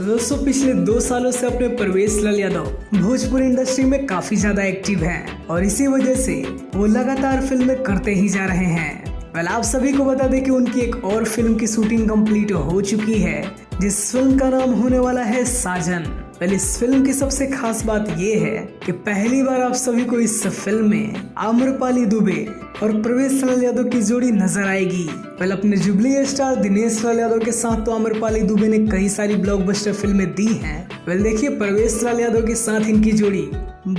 दोस्तों पिछले 2 सालों से अपने प्रवेश लाल यादव भोजपुरी इंडस्ट्री में काफी ज्यादा एक्टिव हैं और इसी वजह से वो लगातार फिल्में करते ही जा रहे हैं। वेल आप सभी को बता दें कि उनकी एक और फिल्म की शूटिंग कंप्लीट हो चुकी है, जिस फिल्म का नाम होने वाला है साजन। वेल इस फिल्म की सबसे खास बात ये है कि पहली बार आप सभी को इस फिल्म में आम्रपाली दुबे और प्रवेश लाल यादव की जोड़ी नजर आएगी। वेल अपने जुबली स्टार दिनेश लाल यादव के साथ तो आम्रपाली दुबे ने कई सारी ब्लॉकबस्टर फिल्में दी हैं। वेल देखिए प्रवेश लाल यादव के साथ इनकी जोड़ी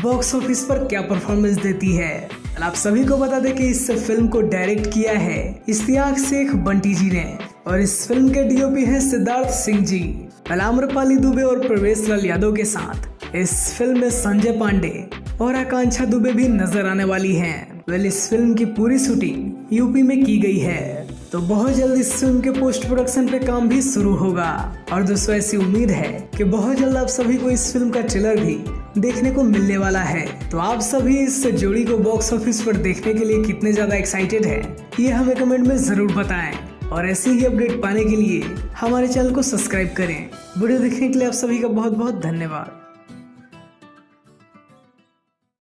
बॉक्स ऑफिस पर क्या परफॉर्मेंस देती है। आप सभी को बता दें कि इस फिल्म को डायरेक्ट किया है इश्तियाक शेख बंटी जी ने और इस फिल्म के डीओपी हैं सिद्धार्थ सिंह जी। आम्रपाली दुबे और प्रवेश लाल यादव के साथ इस फिल्म में संजय पांडे और आकांक्षा दुबे भी नजर आने वाली हैं। वेल इस फिल्म की पूरी शूटिंग यूपी में की गई है, तो बहुत जल्द इस फिल्म के पोस्ट प्रोडक्शन पे काम भी शुरू होगा। और दोस्तों ऐसी उम्मीद है कि बहुत जल्द आप सभी को इस फिल्म का ट्रेलर भी देखने को मिलने वाला है। तो आप सभी इस जोड़ी को बॉक्स ऑफिस पर देखने के लिए कितने ज्यादा एक्साइटेड है, ये हमें कमेंट में जरूर बताएं। और ऐसी ही अपडेट पाने के लिए हमारे चैनल को सब्सक्राइब करें। वीडियो देखने के लिए आप सभी का बहुत बहुत धन्यवाद।